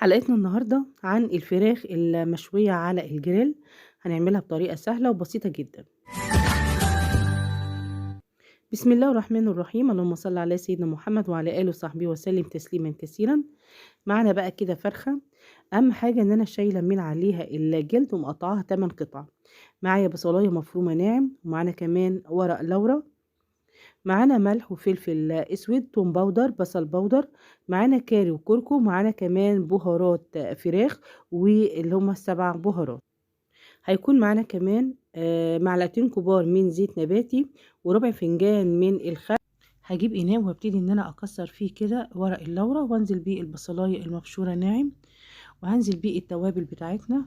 حلقتنا النهاردة عن الفراخ المشوية على الجريل. هنعملها بطريقة سهلة وبسيطة جدا. بسم الله الرحمن الرحيم. اللهم صل على سيدنا محمد وعلى آله وصحبه وسلم تسليما كثيرا. معنا بقى كده فرخة، أهم حاجة إن أنا شايلة من عليها الجلد ومقطعاها 8 قطع. معايا بصلاية مفرومة ناعم، ومعانا كمان ورق لورا، معانا ملح وفلفل اسود، توم باودر، بصل باودر، معانا كاري وكركم، معانا كمان بهارات فراخ واللي هما ال7 بهارات. هيكون معانا كمان معلقتين كبار من زيت نباتي وربع فنجان من الخل. هجيب اناء وهبتدي ان انا اكسر فيه كده ورق اللورا، وانزل بيه البصلايه المبشوره ناعم، وهنزل بيه التوابل بتاعتنا،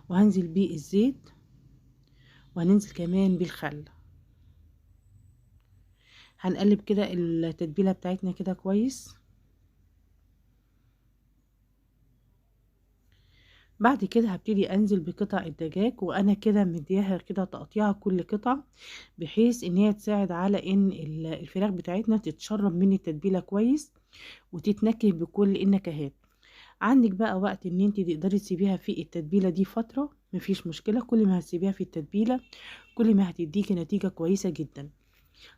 وهنزل بيه الزيت، وهننزل كمان بالخل. هنقلب كده التتبيله بتاعتنا كده كويس. بعد كده هبتدي انزل بقطع الدجاج، وانا كده مدياها كده تقطيعه كل قطعه، بحيث ان هي تساعد على ان الفراخ بتاعتنا تتشرب من التتبيله كويس وتتنكه بكل النكهات. عندك بقى وقت ان انت تقدري تسيبيها في التتبيله دي فتره، مفيش مشكله. كل ما هتسيبيها في التتبيله كل ما هتديكي نتيجه كويسه جدا.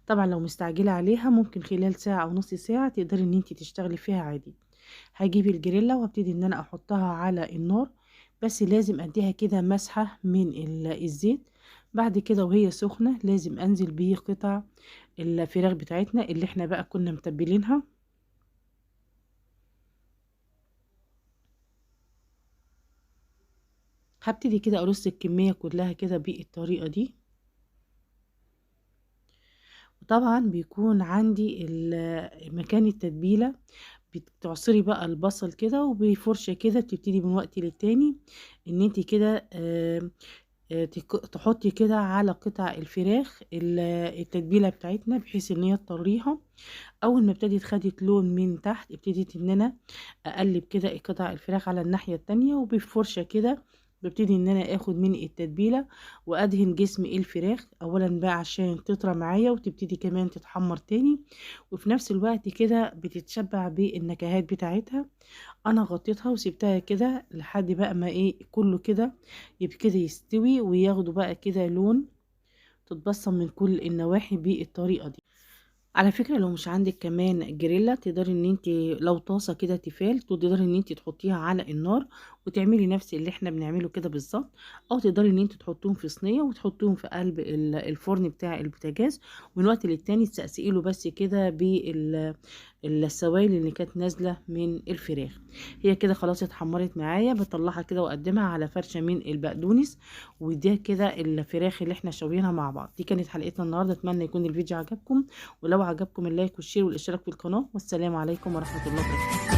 طبعا لو مستعجله عليها ممكن خلال ساعه او نص ساعه تقدري ان انت تشتغلي فيها عادي. هجيب الجريلا وابتدي ان انا احطها على النار، بس لازم اديها كده مسحة من الزيت. بعد كده وهي سخنة لازم انزل بقطع الفراخ بتاعتنا اللي احنا بقى كنا متبلينها. هبتدي كده ارص الكمية كلها كده بالطريقة دي. وطبعا بيكون عندي مكان التتبيلة، بتعصري بقى البصل كده وبفرشة كده، بتبتدي من وقت للتاني ان انت كده تحطي كده على قطع الفراخ التتبيله بتاعتنا، بحيث ان هي تطريها. اول ما ابتدت خدت لون من تحت، ابتديت ان انا اقلب كده قطع الفراخ على الناحيه التانية، وبفرشه كده ببتدي ان انا اخد من التتبيله وادهن جسم الفراخ اولا بقى عشان تطرى معايا وتبتدي كمان تتحمر تاني، وفي نفس الوقت كده بتتشبع بالنكهات بتاعتها. انا غطيتها وسبتها كده لحد بقى ما كله كده يبقى كده يستوي وياخدوا بقى كده لون، تتبصم من كل النواحي بالطريقه دي. على فكرة لو مش عندك كمان جريلا، تقدري ان انت لو طاسة كده تيفال تقدري ان انت تحطيها على النار وتعملي نفس اللي احنا بنعمله كده بالظبط، او تقدري ان انت تحطوهم في صينية وتحطوهم في قلب الفرن بتاع البوتاجاز، ومن وقت للتاني تسقسقي له بس كده بالسوائل اللي كانت نازلة من الفراخ. هي كده خلاص اتحمرت معايا، بطلعها كده واقدمها على فرشة من البقدونس، ودي كده الفراخ اللي احنا شويناها مع بعض. دي كانت حلقتنا النهارده، اتمنى يكون الفيديو عجبكم، ولو عجبكم اللايك والشير والاشتراك في القناة، والسلام عليكم ورحمة الله وبركاته.